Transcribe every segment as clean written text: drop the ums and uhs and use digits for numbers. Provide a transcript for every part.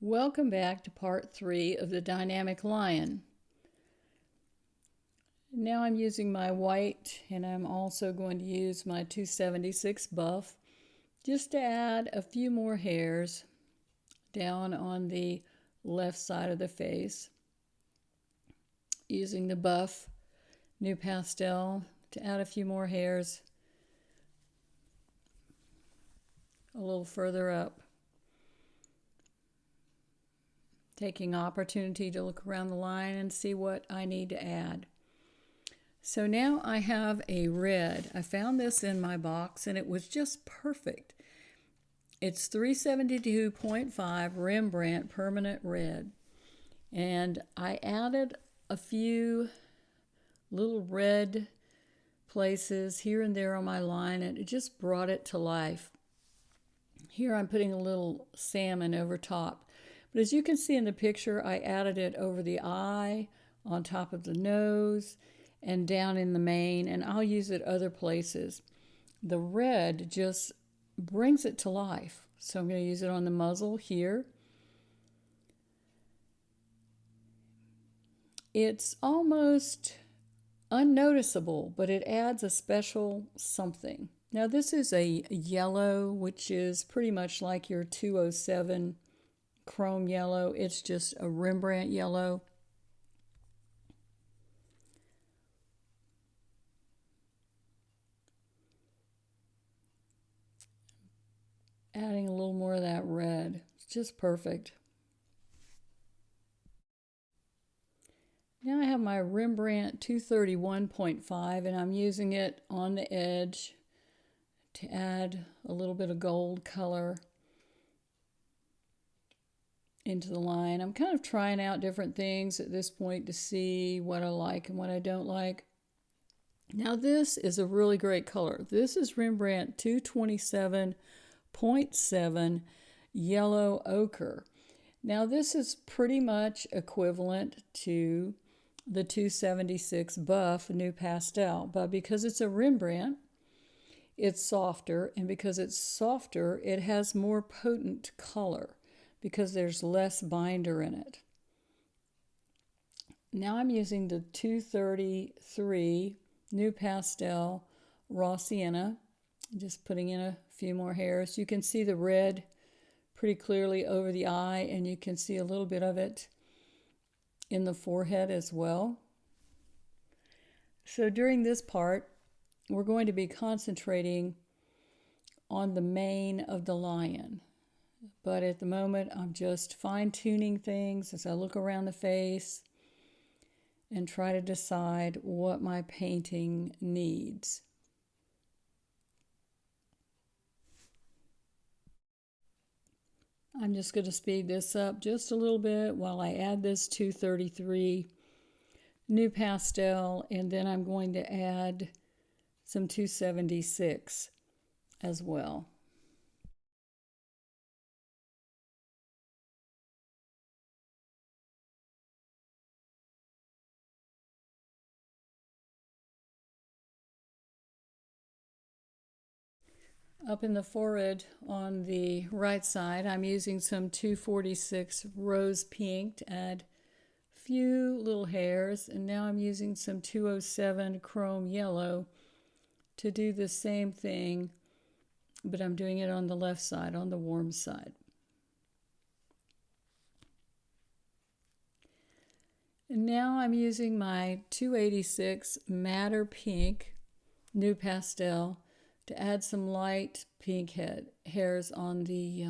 Welcome back to part 3 of the Dynamic Lion. Now I'm using my white, and I'm also going to use my 276 buff just to add a few more hairs down on the left side of the face. Using the buff NuPastel to add a few more hairs a little further up. Taking opportunity to look around the line and see what I need to add. So now I have a red. I found this in my box and it was just perfect. It's 372.5 Rembrandt Permanent Red. And I added a few little red places here and there on my line, and it just brought it to life. Here I'm putting a little salmon over top. But as you can see in the picture, I added it over the eye, on top of the nose, and down in the mane, and I'll use it other places. The red just brings it to life. So I'm going to use it on the muzzle here. It's almost unnoticeable, but it adds a special something. Now this is a yellow, which is pretty much like your 207 chrome yellow. It's just a Rembrandt yellow. Adding a little more of that red. It's just perfect. Now I have my Rembrandt 231.5 and I'm using it on the edge to add a little bit of gold color into the line. I'm kind of trying out different things at this point to see what I like and what I don't like. Now this is a really great color. This is Rembrandt 227.7 Yellow Ochre. Now this is pretty much equivalent to the 276 Buff NuPastel, but because it's a Rembrandt, it's softer, and because it's softer, it has more potent color because there's less binder in it. Now I'm using the 233 NuPastel Raw Sienna, just putting in a few more hairs. You can see the red pretty clearly over the eye, and you can see a little bit of it in the forehead as well. So during this part, we're going to be concentrating on the mane of the lion. But at the moment, I'm just fine-tuning things as I look around the face and try to decide what my painting needs. I'm just going to speed this up just a little bit while I add this 233 NuPastel, and then I'm going to add some 276 as well. Up in the forehead on the right side, I'm using some 246 Rose Pink to add a few little hairs, and now I'm using some 207 Chrome Yellow to do the same thing, but I'm doing it on the left side, on the warm side. And now I'm using my 286 Madder Pink NuPastel to add some light pink hairs on the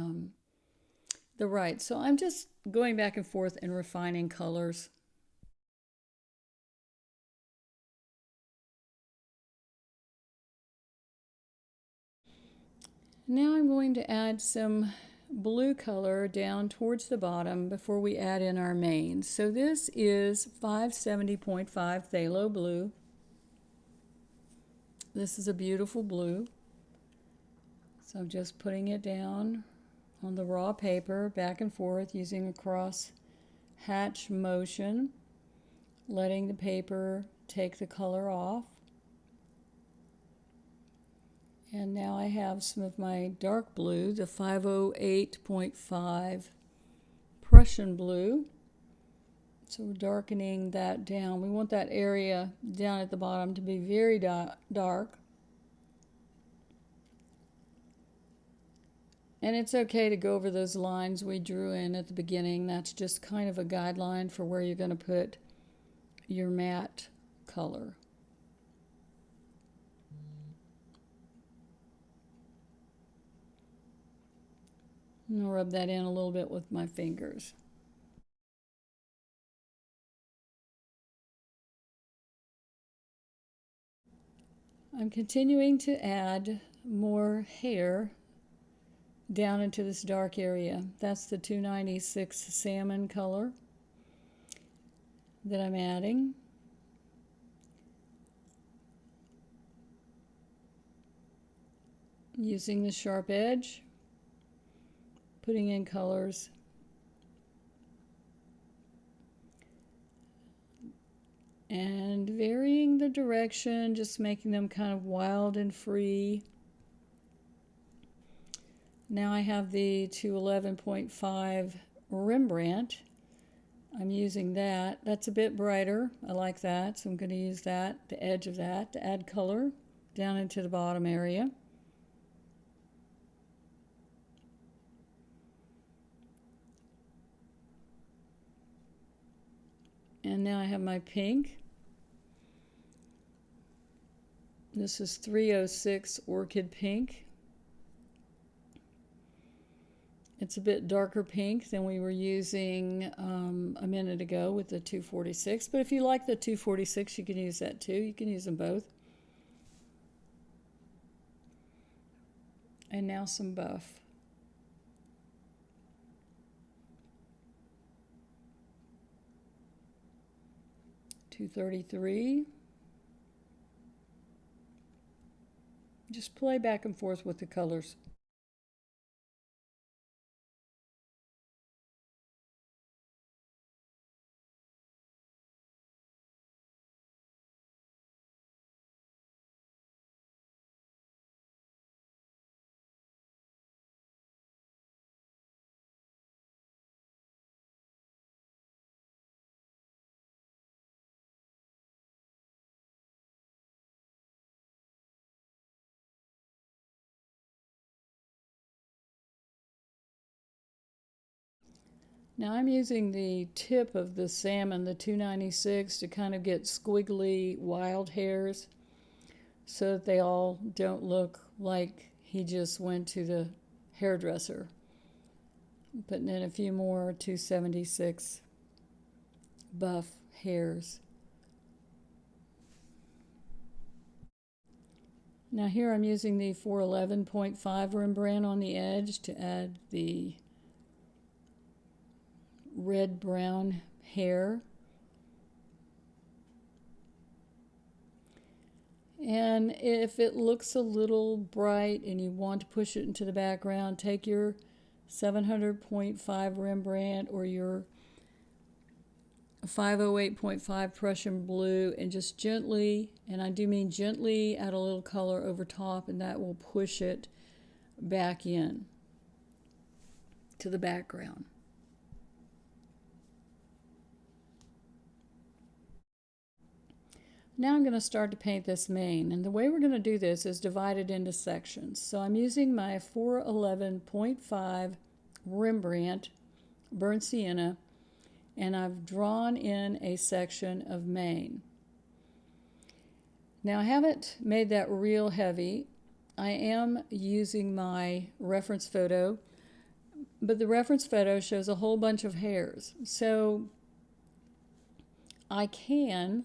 right. So I'm just going back and forth and refining colors. Now I'm going to add some blue color down towards the bottom before we add in our mane. So this is 570.5 Phthalo Blue. This is a beautiful blue. So I'm just putting it down on the raw paper, back and forth, using a cross hatch motion, letting the paper take the color off. And now I have some of my dark blue, the 508.5 Prussian blue. So we're darkening that down. We want that area down at the bottom to be very dark. And it's okay to go over those lines we drew in at the beginning. That's just kind of a guideline for where you're going to put your matte color. And I'll rub that in a little bit with my fingers. I'm continuing to add more hair down into this dark area. That's the 296 salmon color that I'm adding. Using the sharp edge, putting in colors. And varying the direction, just making them kind of wild and free. Now I have the 211.5 Rembrandt. I'm using that. That's a bit brighter. I like that, so I'm going to use that, the edge of that, to add color down into the bottom area. And now I have my pink. This is 306 Orchid Pink. It's a bit darker pink than we were using a minute ago with the 246. But if you like the 246, you can use that too. You can use them both. And now some buff. $233. Just play back and forth with the colors. Now I'm using the tip of the salmon, the 296, to kind of get squiggly wild hairs so that they all don't look like he just went to the hairdresser. I'm putting in a few more 276 buff hairs. Now here I'm using the 411.5 Rembrandt on the edge to add the red-brown hair. And if it looks a little bright and you want to push it into the background, take your 700.5 Rembrandt or your 508.5 Prussian blue and just gently, and I do mean gently, add a little color over top, and that will push it back in to the background. Now I'm going to start to paint this mane, and the way we're going to do this is divide it into sections. So I'm using my 411.5 Rembrandt Burnt Sienna, and I've drawn in a section of mane. Now I haven't made that real heavy. I am using my reference photo, but the reference photo shows a whole bunch of hairs. So I can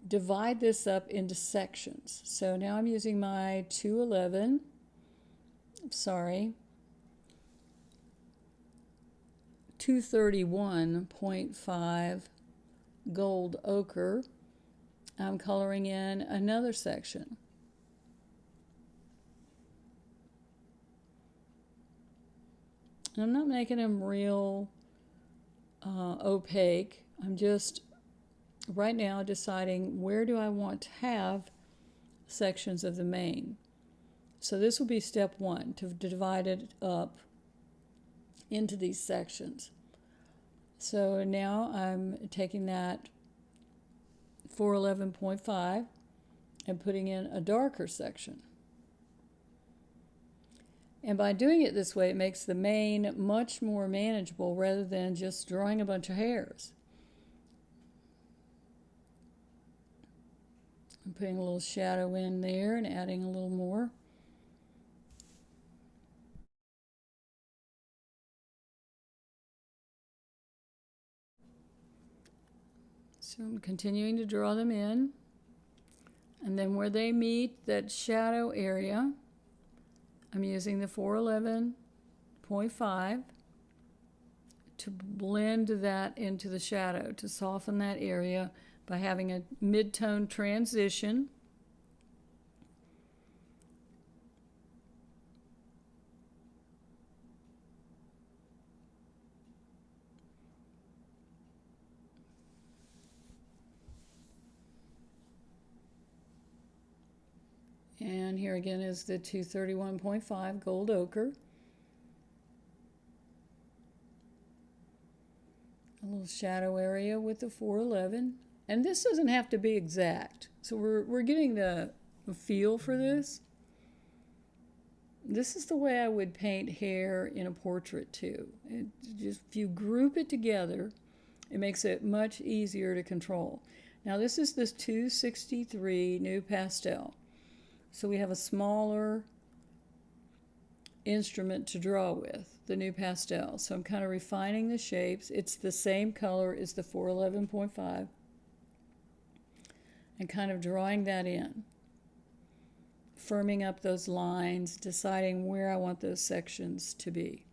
divide this up into sections. So now I'm using my 231.5 gold ochre. I'm coloring in another section. And I'm not making them real opaque. I'm just right now deciding where do I want to have sections of the mane. So this will be step one, to divide it up into these sections. So now I'm taking that 411.5 and putting in a darker section. And by doing it this way, it makes the mane much more manageable rather than just drawing a bunch of hairs. I'm putting a little shadow in there and adding a little more. So I'm continuing to draw them in. And then where they meet that shadow area, I'm using the 411.5 to blend that into the shadow, to soften that area by having a mid-tone transition. And here again is the 231.5 gold ochre. A little shadow area with the 411. And this doesn't have to be exact. So we're getting the feel for this. This is the way I would paint hair in a portrait too. Just if you group it together, it makes it much easier to control. Now this is this 263 NuPastel. So we have a smaller instrument to draw with, the NuPastel. So I'm kind of refining the shapes. It's the same color as the 411.5. And kind of drawing that in. Firming up those lines, deciding where I want those sections to be.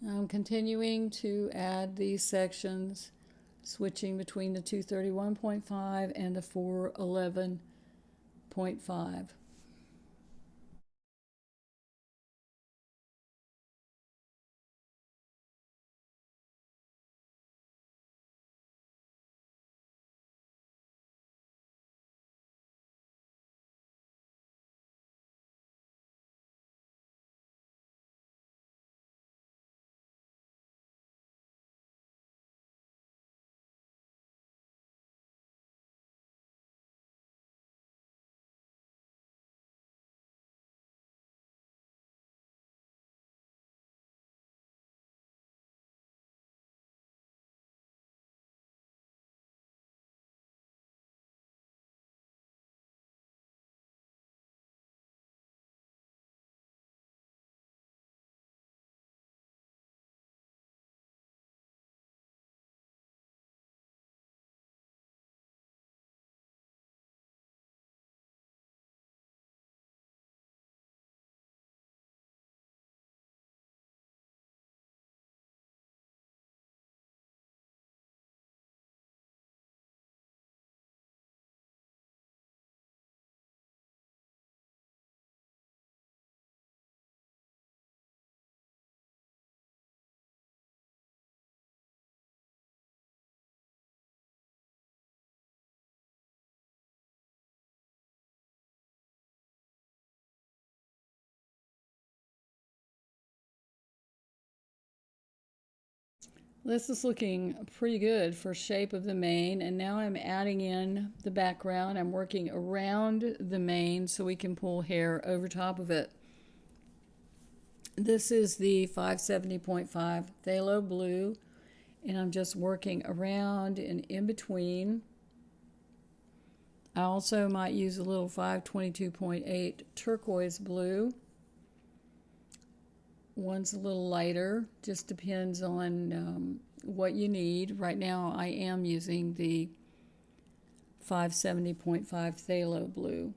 I'm continuing to add these sections, switching between the 231.5 and the 411.5. This is looking pretty good for shape of the mane, and now I'm adding in the background. I'm working around the mane so we can pull hair over top of it. This is the 570.5 Phthalo Blue, And I'm just working around and in between. I also might use a little 522.8 turquoise blue. One's a little lighter, just depends on what you need. Right now I am using the 570.5 phthalo blue.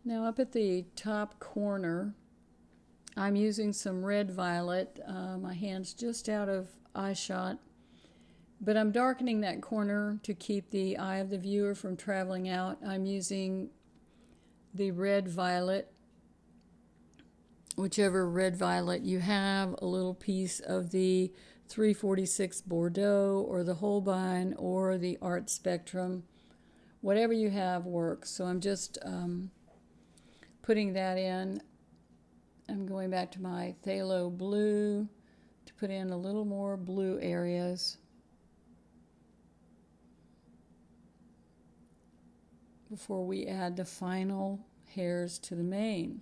Now up at the top corner, I'm using some red violet. My hand's just out of eye shot, but I'm darkening that corner to keep the eye of the viewer from traveling out. I'm using the red violet, whichever red violet you have, a little piece of the 346 Bordeaux or the Holbein or the Art Spectrum. Whatever you have works. So I'm just putting that in. I'm going back to my phthalo blue to put in a little more blue areas before we add the final hairs to the mane.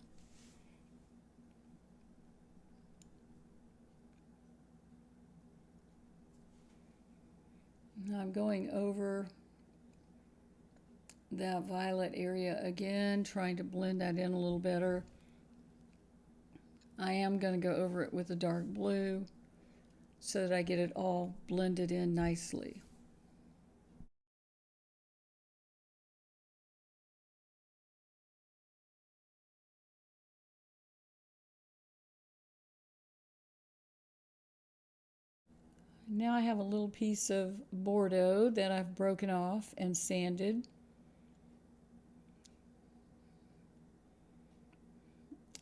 Now I'm going over that violet area again, trying to blend that in a little better. I am going to go over it with a dark blue so that I get it all blended in nicely. Now I have a little piece of Bordeaux that I've broken off and sanded.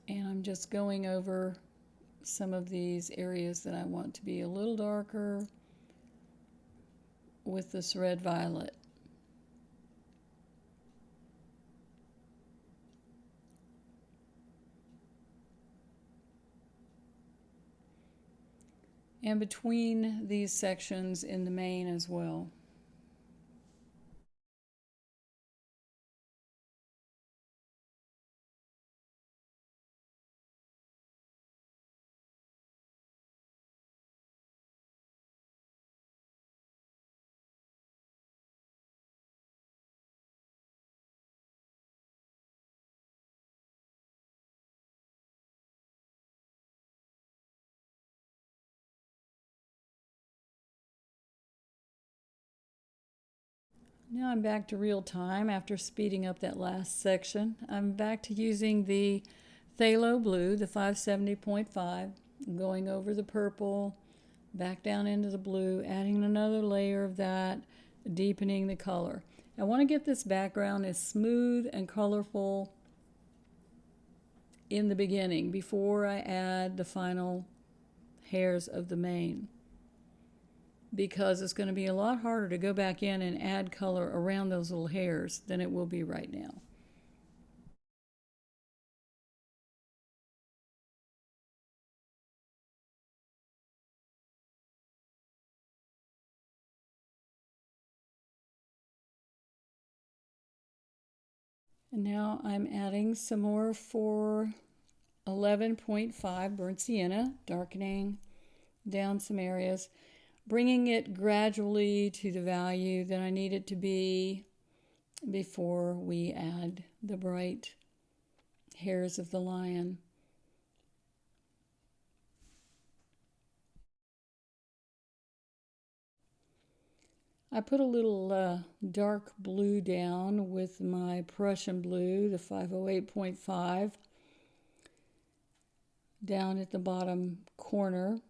And I'm just going over some of these areas that I want to be a little darker with this red violet. And between these sections in the mane as well. Now I'm back to real time after speeding up that last section. I'm back to using the phthalo blue, the 570.5, going over the purple, back down into the blue, adding another layer of that, deepening the color. I want to get this background as smooth and colorful in the beginning before I add the final hairs of the mane, because it's going to be a lot harder to go back in and add color around those little hairs than it will be right now. And now I'm adding some more 411.5 burnt sienna, darkening down some areas, bringing it gradually to the value that I need it to be before we add the bright hairs of the lion. I put a little dark blue down with my Prussian blue, the 508.5, down at the bottom corner.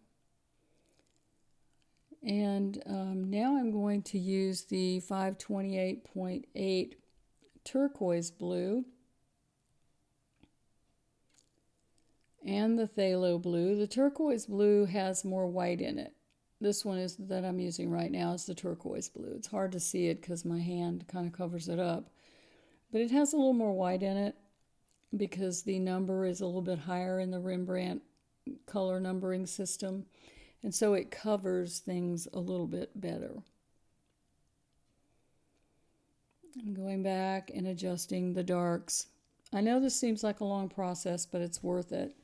And now I'm going to use the 528.8 turquoise blue and the phthalo blue. The turquoise blue has more white in it. This one is that I'm using right now is the turquoise blue. It's hard to see it because my hand kind of covers it up. But it has a little more white in it because the number is a little bit higher in the Rembrandt color numbering system. And so it covers things a little bit better. I'm going back and adjusting the darks. I know this seems like a long process, but it's worth it.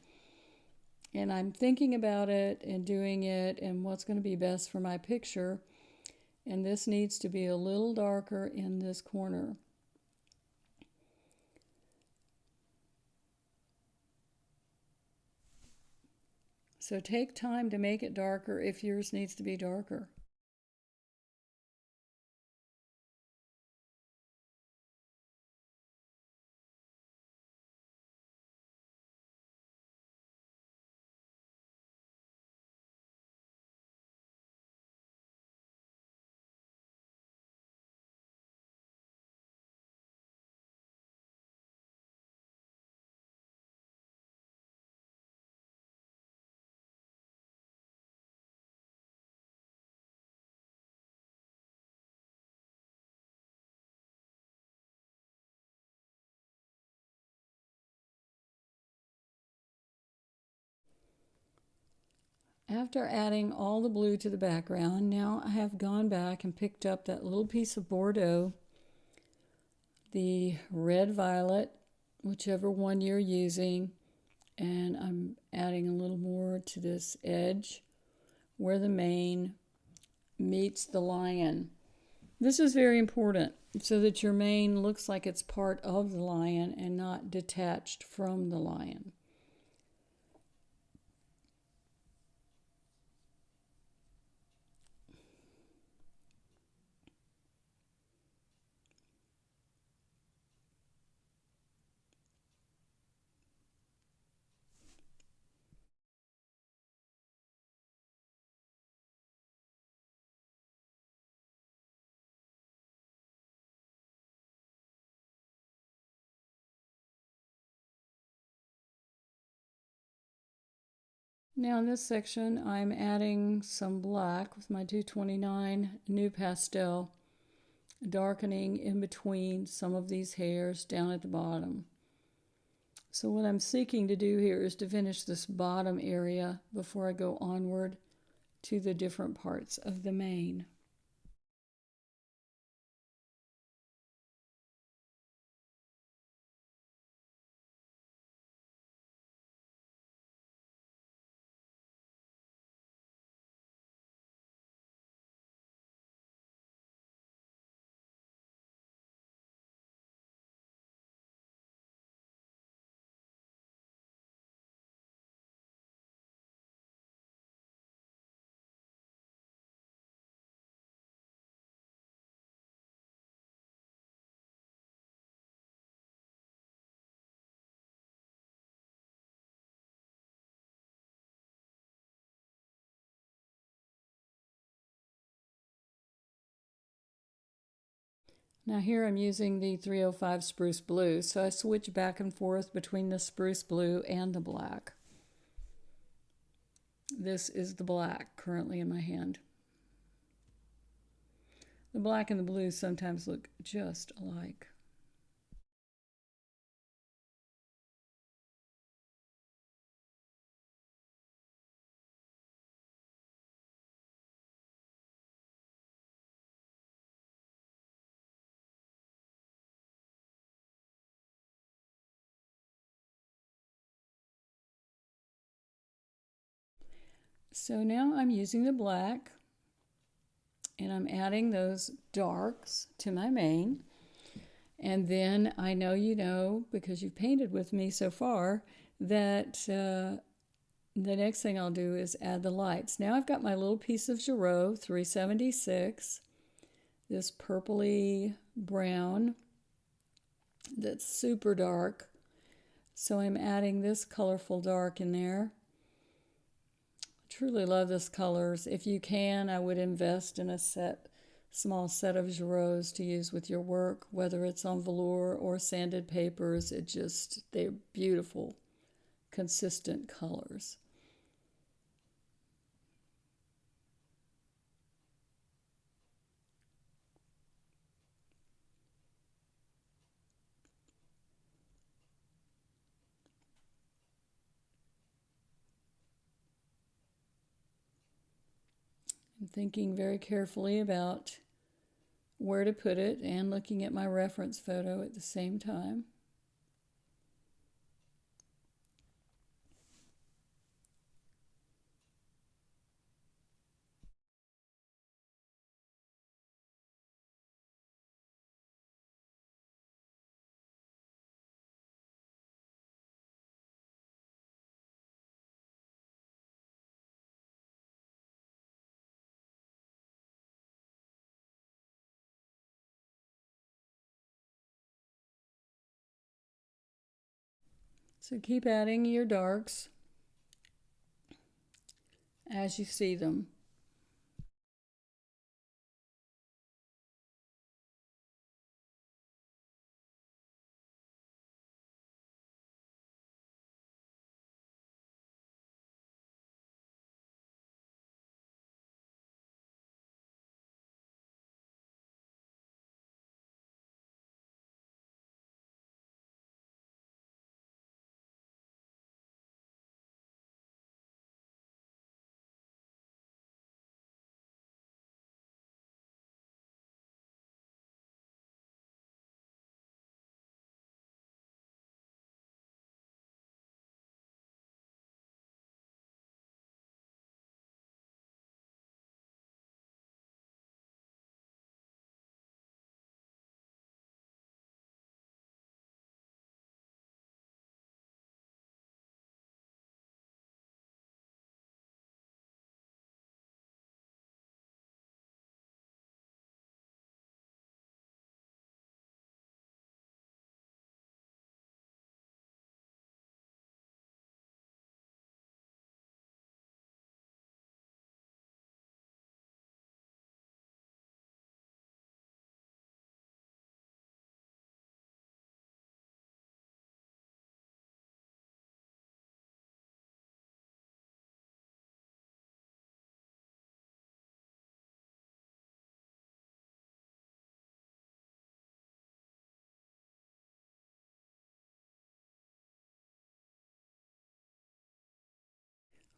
And I'm thinking about it and doing it and what's going to be best for my picture. And this needs to be a little darker in this corner. So take time to make it darker if yours needs to be darker. After adding all the blue to the background, now I have gone back and picked up that little piece of Bordeaux, the red violet, whichever one you're using, and I'm adding a little more to this edge where the mane meets the lion. This is very important so that your mane looks like it's part of the lion and not detached from the lion. Now in this section, I'm adding some black with my 229 NuPastel, darkening in between some of these hairs down at the bottom. So what I'm seeking to do here is to finish this bottom area before I go onward to the different parts of the mane. Now here I'm using the 305 Spruce Blue, so I switch back and forth between the Spruce Blue and the black. This is the black currently in my hand. The black and the blue sometimes look just alike. So now I'm using the black and I'm adding those darks to my mane. And then I know you know, because you've painted with me so far, that the next thing I'll do is add the lights. Now I've got my little piece of Giraud 376, this purpley brown that's super dark. So I'm adding this colorful dark in there. Truly love this colors. If you can, I would invest in a set small set of Giroux to use with your work, whether it's on velour or sanded papers. They're beautiful, consistent colors. I'm thinking very carefully about where to put it and looking at my reference photo at the same time. So keep adding your darks as you see them.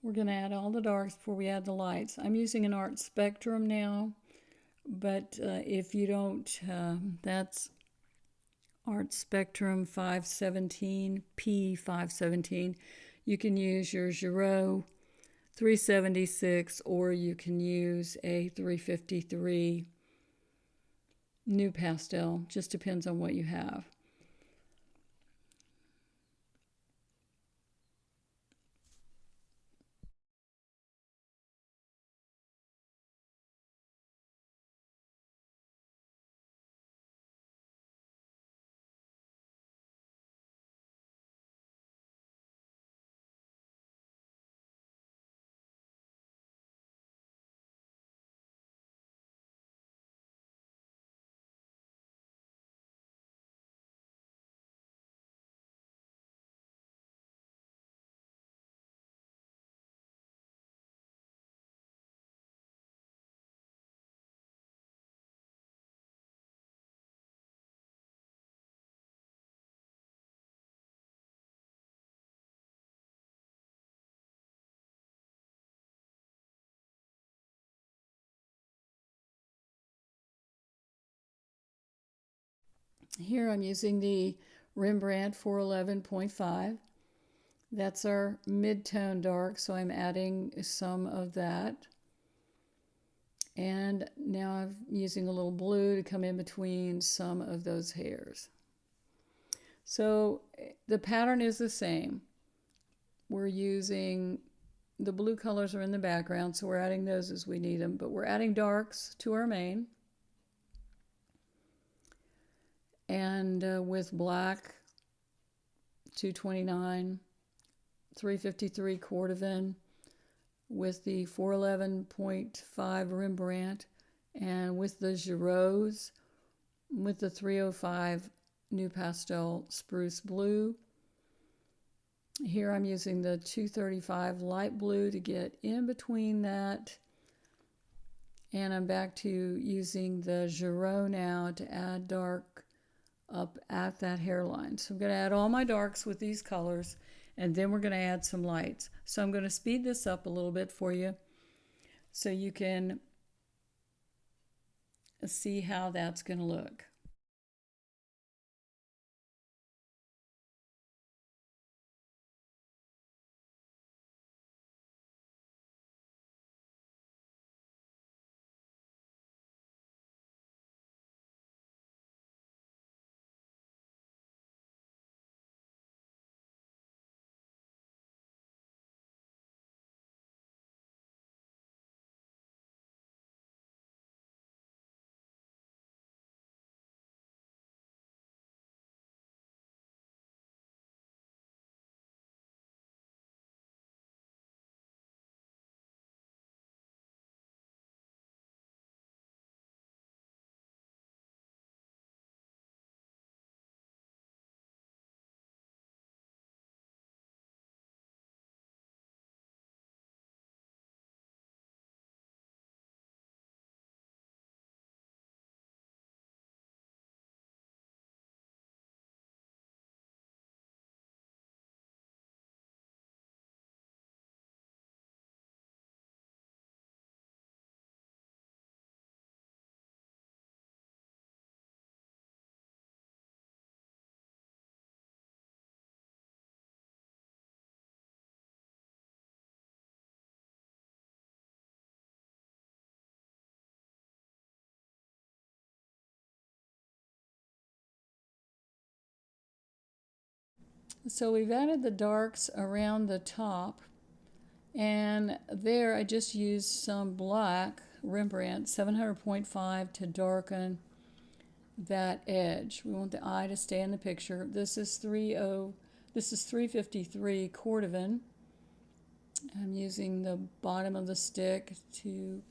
We're going to add all the darks before we add the lights. I'm using an Art Spectrum now, but if you don't, that's Art Spectrum 517, P517. You can use your Giraud 376, or you can use a 353 NuPastel. Just depends on what you have. Here I'm using the Rembrandt 411.5. That's our mid-tone dark, so I'm adding some of that. And now I'm using a little blue to come in between some of those hairs. So the pattern is the same. We're using, the blue colors are in the background, so we're adding those as we need them, but we're adding darks to our mane. And with black, 229, 353 Cordovan, with the 411.5 Rembrandt, And with the Giroux, with the 305 NuPastel Spruce Blue, here I'm using the 235 light blue to get in between that. And I'm back to using the Giroux now to add dark up at that hairline. So I'm going to add all my darks with these colors, and then we're going to add some lights. So I'm going to speed this up a little bit for you so you can see how that's going to look. So we've added the darks around the top, and there I just used some black Rembrandt 700.5 to darken that edge. We want the eye to stay in the picture. This is 353 Cordovan. I'm using the bottom of the stick to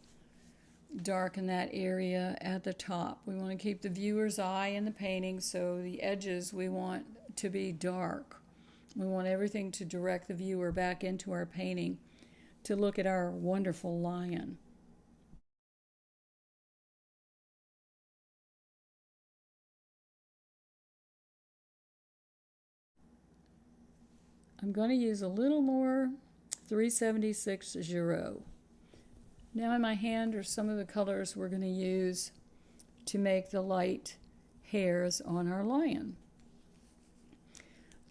darken that area at the top. We want to keep the viewer's eye in the painting, so the edges we want to be dark. We want everything to direct the viewer back into our painting to look at our wonderful lion. I'm going to use a little more 376 Giroux. Now in my hand are some of the colors we're going to use to make the light hairs on our lion.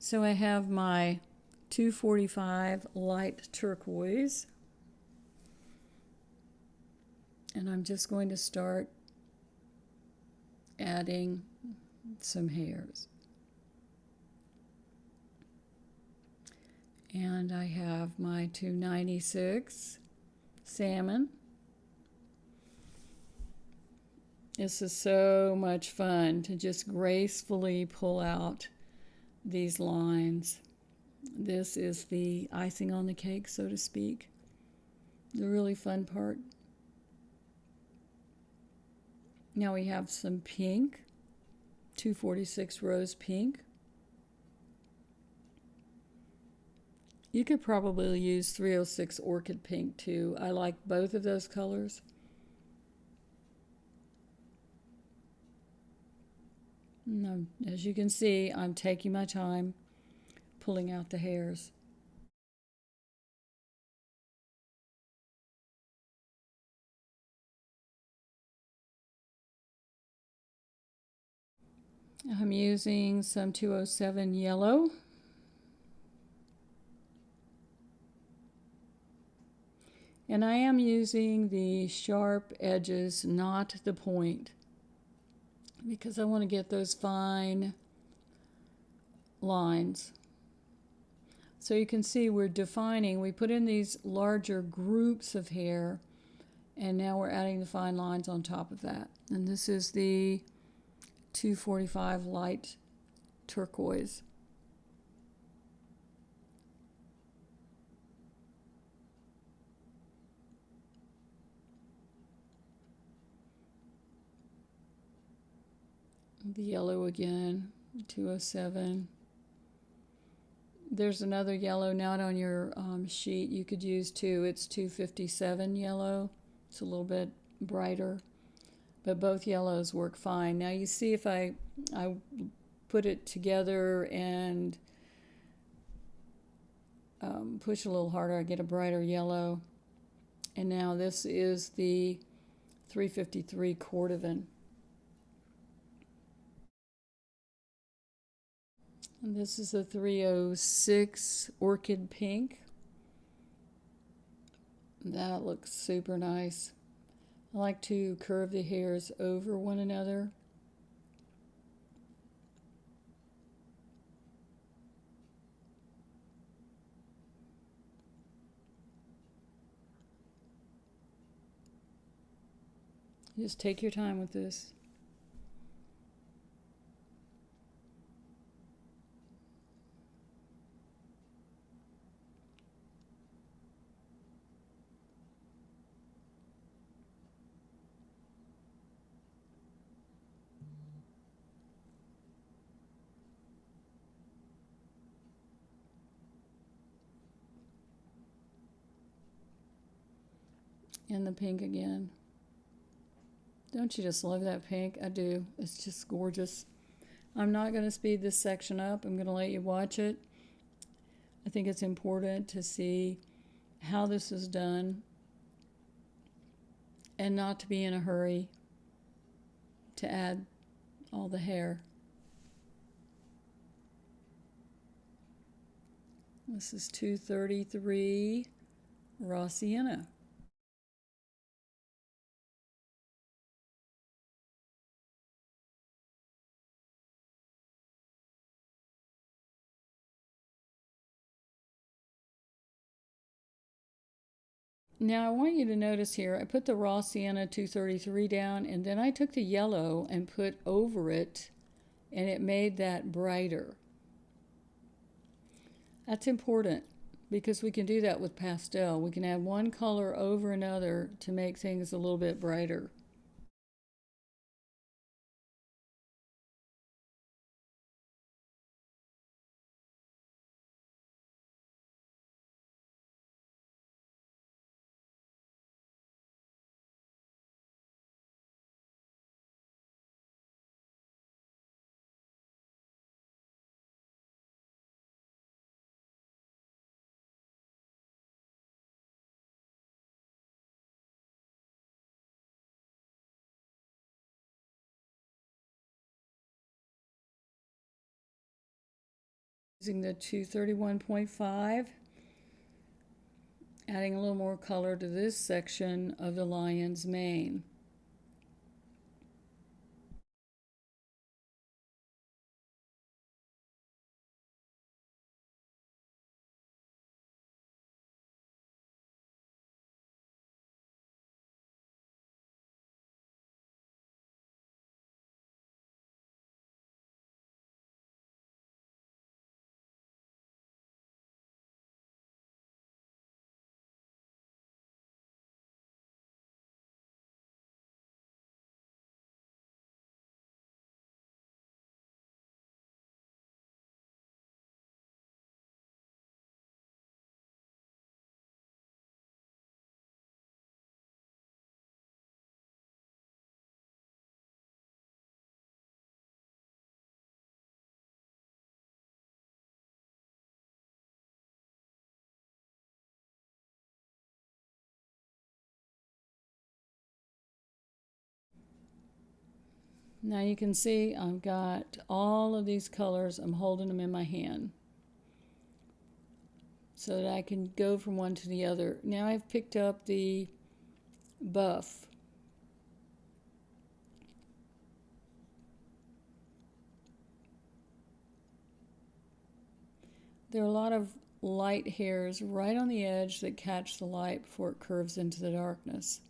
So I have my 245 light turquoise, and I'm just going to start adding some hairs. And I have my 296 salmon. This is so much fun to just gracefully pull out these lines. This is the icing on the cake, so to speak. The really fun part. Now we have some pink, 246 rose pink. You could probably use 306 orchid pink too. I like both of those colors. Now, as you can see, I'm taking my time pulling out the hairs. I'm using some 207 yellow. And I am using the sharp edges, not the point, because I want to get those fine lines. So you can see we're defining, we put in these larger groups of hair, and now we're adding the fine lines on top of that. And this is the 245 light turquoise. The yellow again, 207. There's another yellow not on your sheet you could use too. It's 257 yellow. It's a little bit brighter, but both yellows work fine. Now you see if I put it together and push a little harder, I get a brighter yellow. And now this is the 353 Cordovan. And this is a 306 Orchid Pink. That looks super nice. I like to curve the hairs over one another. Just take your time with this. And the pink again. Don't you just love that pink? I do. It's just gorgeous. I'm not going to speed this section up. I'm going to let you watch it. I think it's important to see how this is done and not to be in a hurry to add all the hair. This is 233 Raw Sienna. Now I want you to notice here, I put the Raw Sienna 233 down, and then I took the yellow and put over it, and it made that brighter. That's important because we can do that with pastel. We can add one color over another to make things a little bit brighter. Using the 231.5, adding a little more color to this section of the lion's mane. Now you can see I've got all of these colors. I'm holding them in my hand so that I can go from one to the other. Now I've picked up the buff. There are a lot of light hairs right on the edge that catch the light before it curves into the darkness.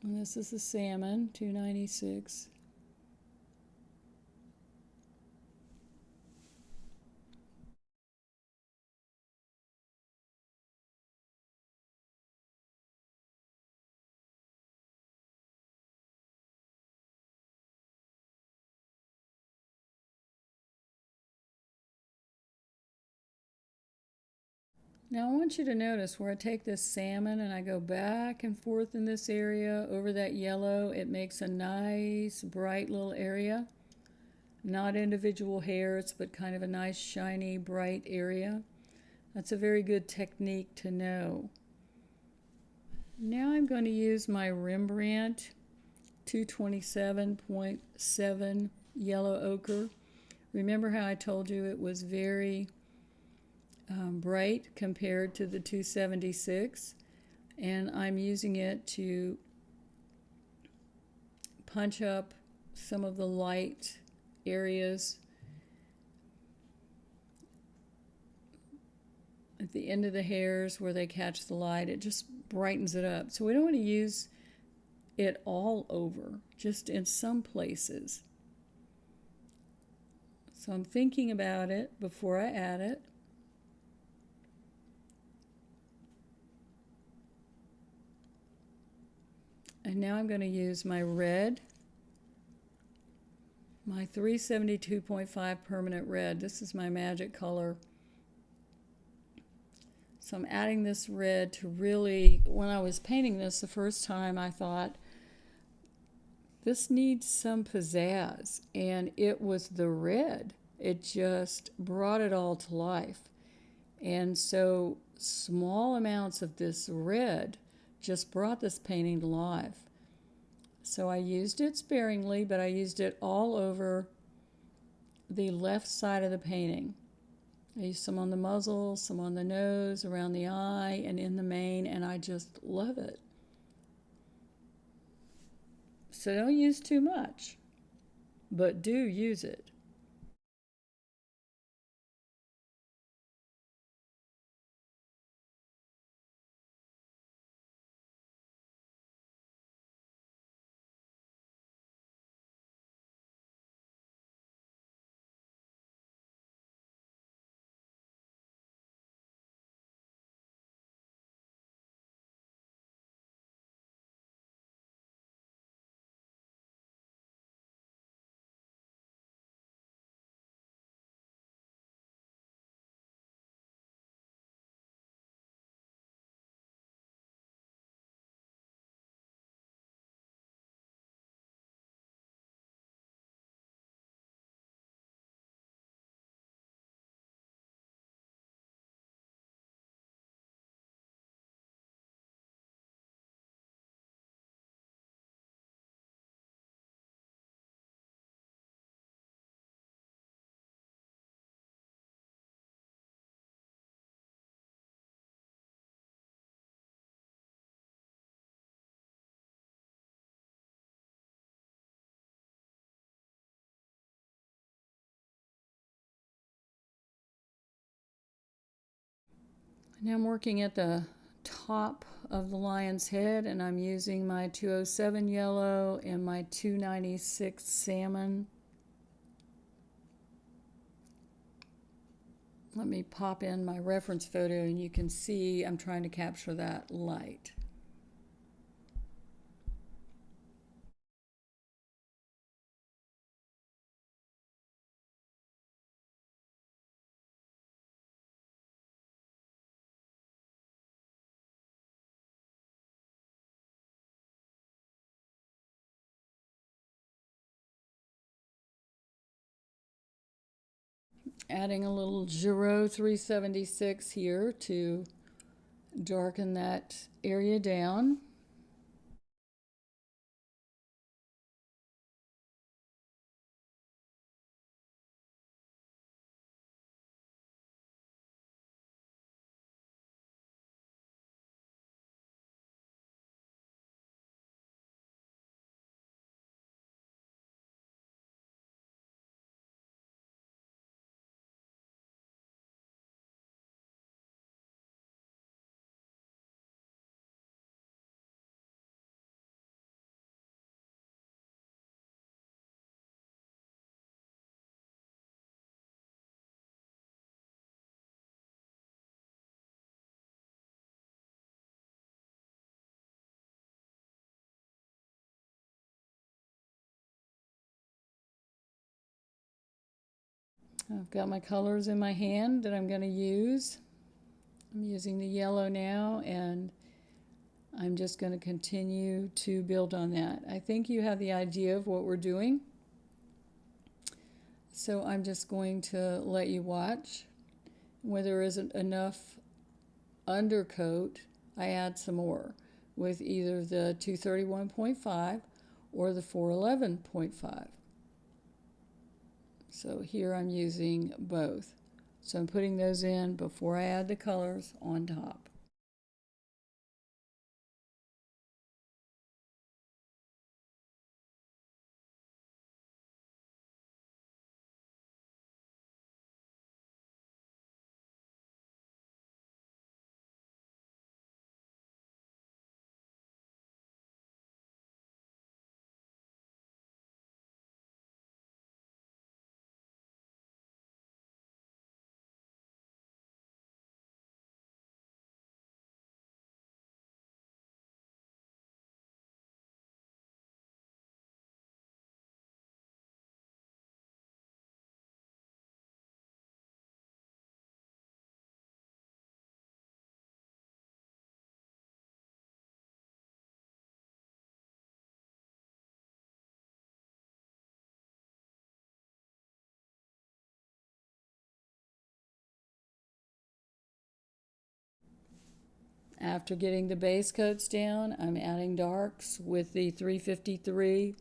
And this is the salmon, 296. Now I want you to notice where I take this salmon and I go back and forth in this area over that yellow. It makes a nice bright little area. Not individual hairs, but kind of a nice shiny bright area. That's a very good technique to know. Now I'm going to use my Rembrandt 227.7 yellow ochre. Remember how I told you it was very bright compared to the 276, and I'm using it to punch up some of the light areas at the end of the hairs where they catch the light. It just brightens it up. So we don't want to use it all over, just in some places. So I'm thinking about it before I add it. And now I'm going to use my red, my 372.5 permanent red. This is my magic color. So I'm adding this red to really, when I was painting this the first time, I thought, this needs some pizzazz. And it was the red. It just brought it all to life. And so small amounts of this red just brought this painting to life. So I used it sparingly, but I used it all over the left side of the painting. I used some on the muzzle, some on the nose, around the eye, and in the mane, and I just love it. So don't use too much, but do use it. Now I'm working at the top of the lion's head, and I'm using my 207 yellow and my 296 salmon. Let me pop in my reference photo and you can see I'm trying to capture that light. Adding a little Giro 376 here to darken that area down. I've got my colors in my hand that I'm going to use. I'm using the yellow now, and I'm just going to continue to build on that. I think you have the idea of what we're doing, so I'm just going to let you watch. When there isn't enough undercoat, I add some more with either the 231.5 or the 411.5. So here I'm using both. So I'm putting those in before I add the colors on top. After getting the base coats down, I'm adding darks with the 353,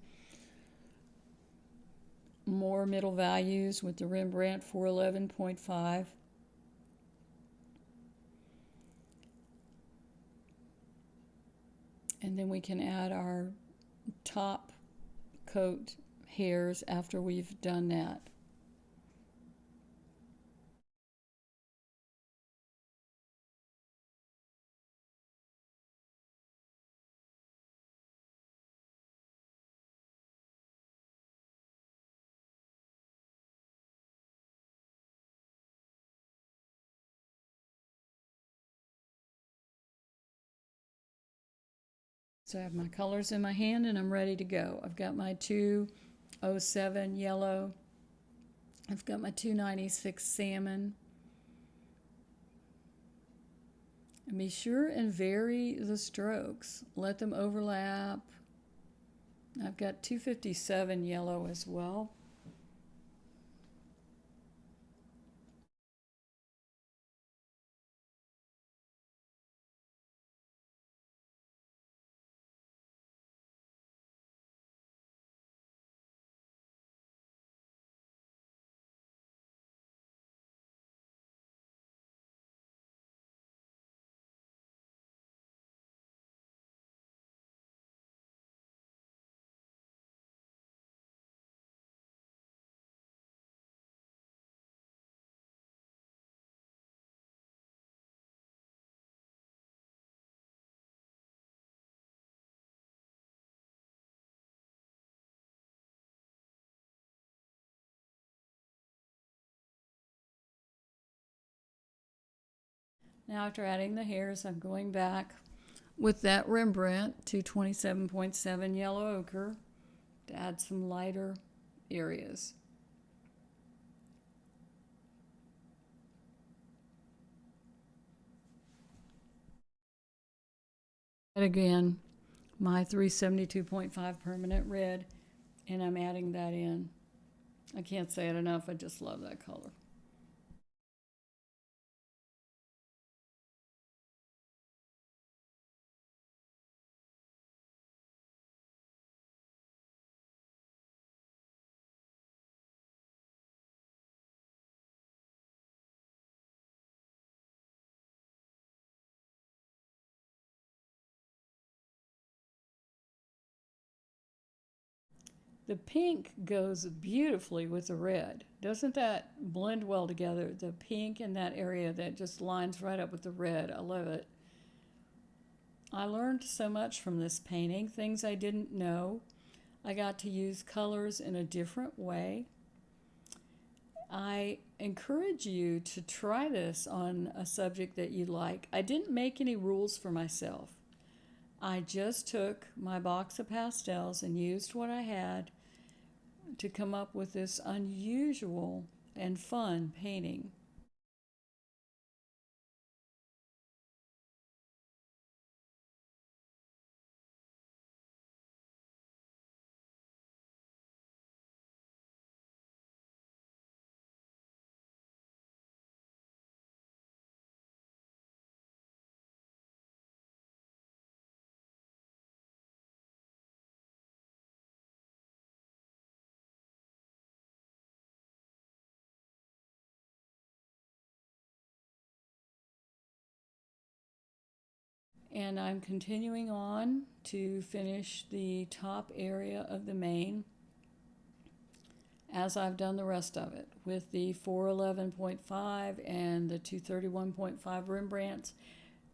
more middle values with the Rembrandt 411.5. And then we can add our top coat hairs after we've done that. So I have my colors in my hand and I'm ready to go. I've got my 207 yellow. I've got my 296 salmon. And be sure and vary the strokes. Let them overlap. I've got 257 yellow as well. Now after adding the hairs, I'm going back with that Rembrandt 227.7 yellow ochre to add some lighter areas. And again, my 372.5 permanent red, and I'm adding that in. I can't say it enough, I just love that color. The pink goes beautifully with the red. Doesn't that blend well together? The pink in that area that just lines right up with the red. I love it. I learned so much from this painting, things I didn't know. I got to use colors in a different way. I encourage you to try this on a subject that you like. I didn't make any rules for myself. I just took my box of pastels and used what I had to come up with this unusual and fun painting. And I'm continuing on to finish the top area of the mane as I've done the rest of it with the 411.5 and the 231.5 Rembrandts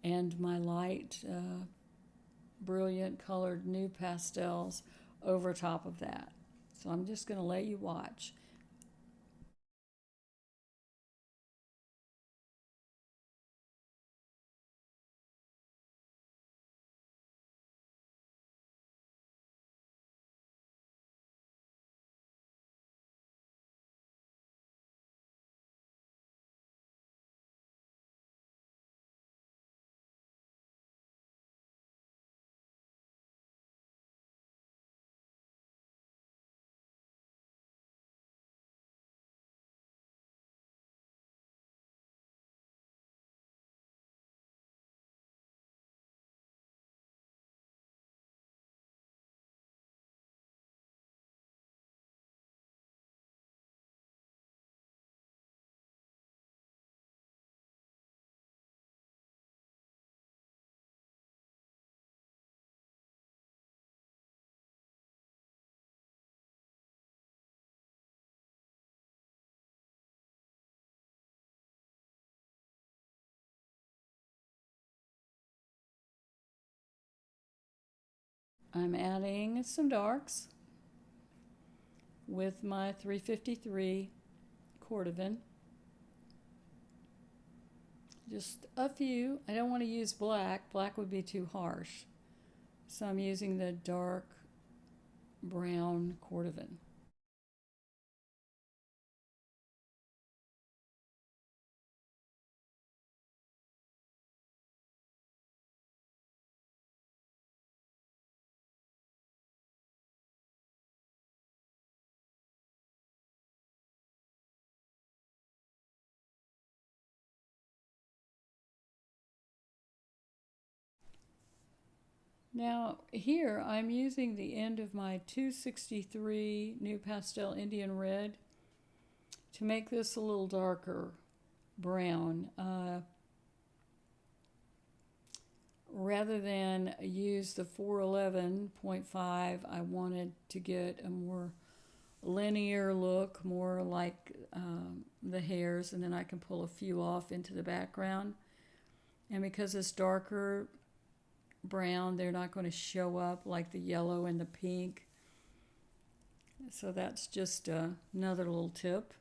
and my light, brilliant colored new pastels over top of that. So I'm just going to let you watch. I'm adding some darks with my 353 Cordovan. Just a few. I don't want to use black. Black would be too harsh. So I'm using the dark brown Cordovan. Now here I'm using the end of my 263 NuPastel Indian Red to make this a little darker brown. Rather than use the 411.5, I wanted to get a more linear look, more like the hairs, and then I can pull a few off into the background. And because it's darker brown, they're not going to show up like the yellow and the pink. So that's just another little tip.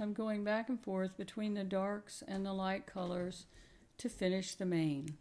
I'm going back and forth between the darks and the light colors to finish the mane.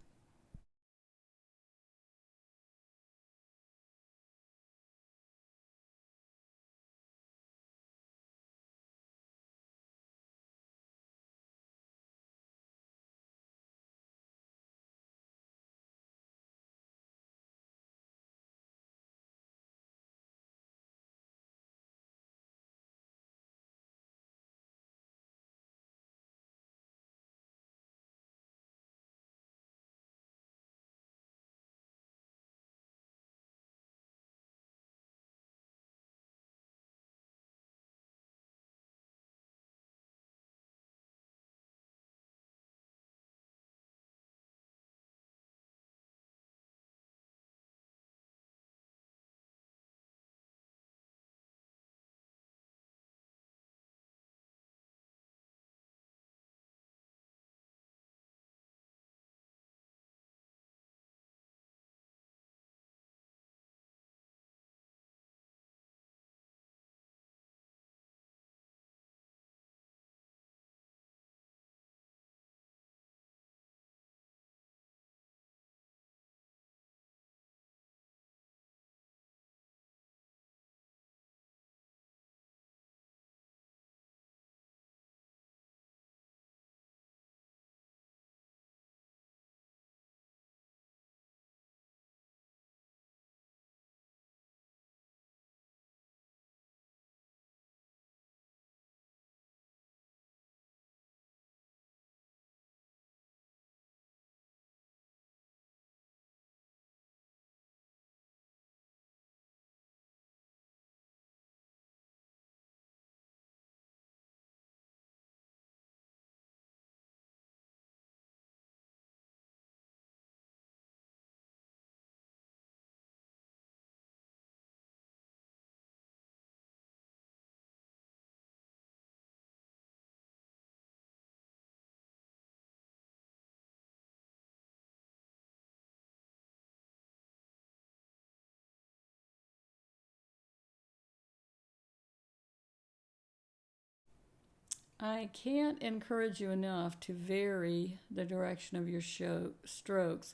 I can't encourage you enough to vary the direction of your strokes.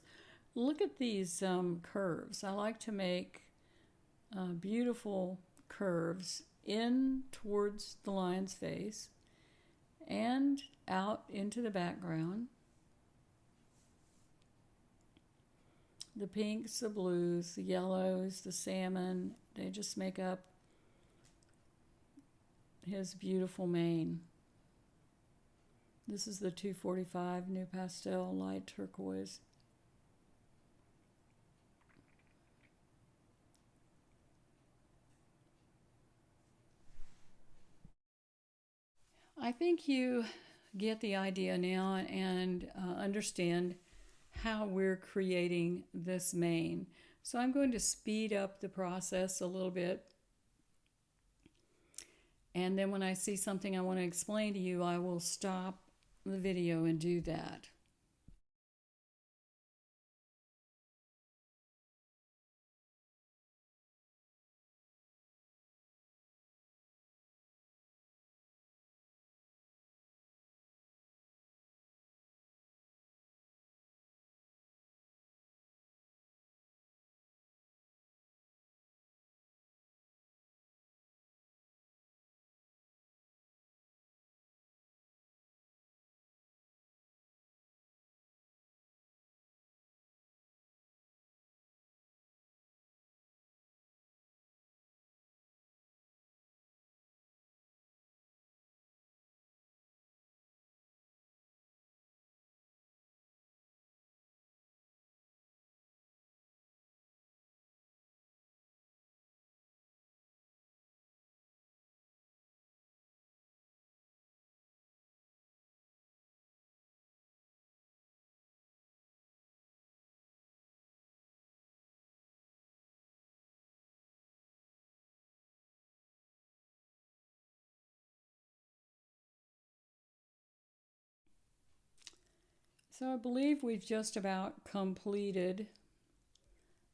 Look at these curves. I like to make beautiful curves in towards the lion's face and out into the background. The pinks, the blues, the yellows, the salmon, they just make up his beautiful mane. This is the 245 NuPastel light turquoise. I think you get the idea now and understand how we're creating this mane. So I'm going to speed up the process a little bit. And then when I see something I want to explain to you, I will stop the video and do that. So I believe we've just about completed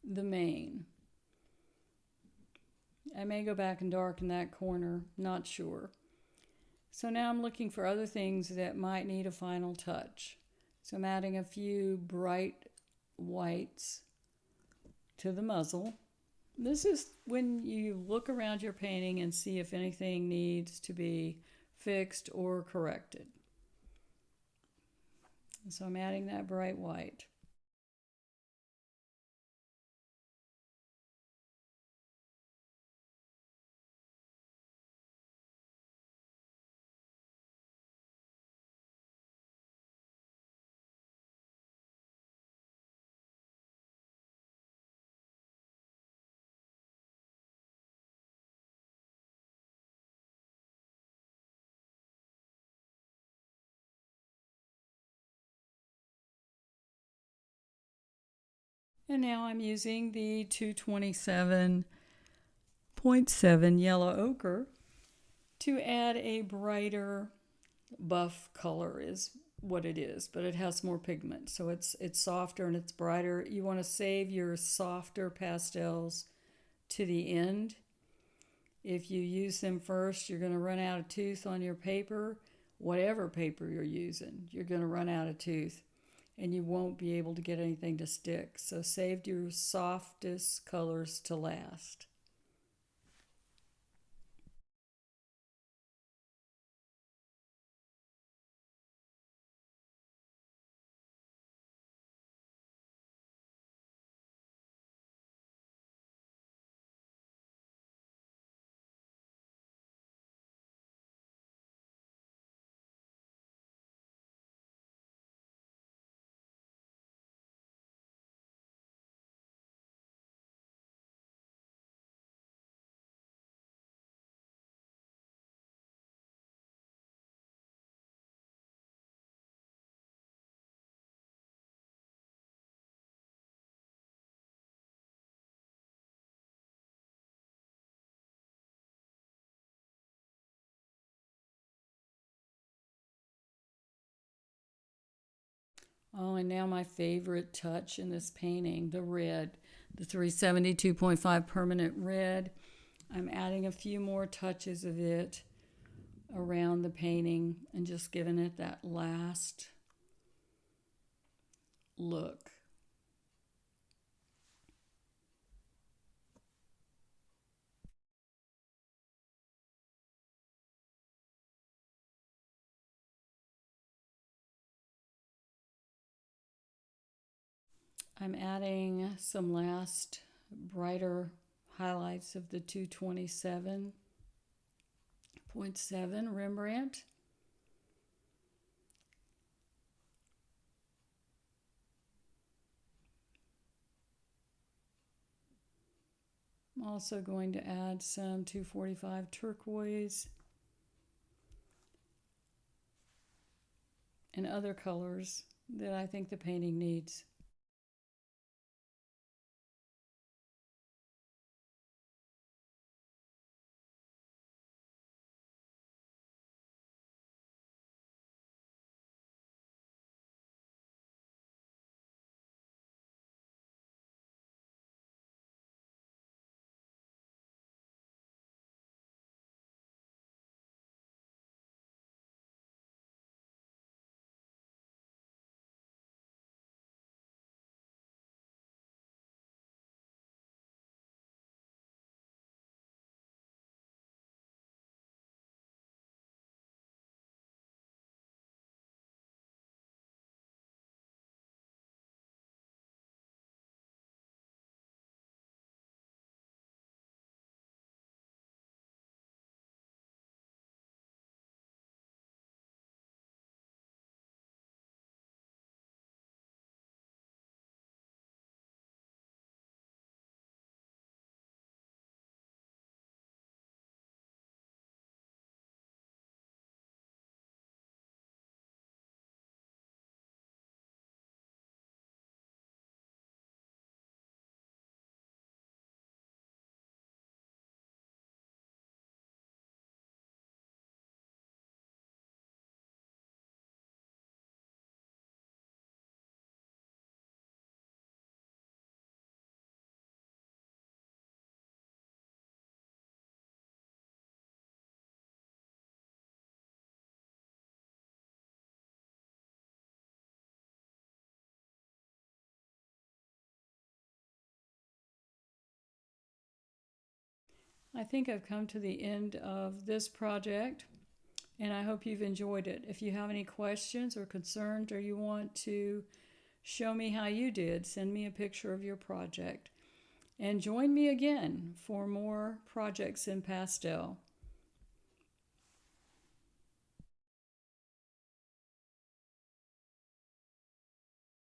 the mane. I may go back and darken that corner, not sure. So now I'm looking for other things that might need a final touch. So I'm adding a few bright whites to the muzzle. This is when you look around your painting and see if anything needs to be fixed or corrected. So I'm adding that bright white. And now I'm using the 227.7 yellow ochre to add a brighter buff color is what it is, but it has more pigment. So it's softer and it's brighter. You want to save your softer pastels to the end. If you use them first, you're going to run out of tooth on your paper. Whatever paper you're using, you're going to run out of tooth and you won't be able to get anything to stick. So save your softest colors to last. Oh, and now my favorite touch in this painting, the red, the 372.5 permanent red. I'm adding a few more touches of it around the painting and just giving it that last look. I'm adding some last brighter highlights of the 227.7 Rembrandt. I'm also going to add some 245 turquoise and other colors that I think the painting needs. I think I've come to the end of this project, and I hope you've enjoyed it. If you have any questions or concerns, or you want to show me how you did, send me a picture of your project. And join me again for more projects in pastel.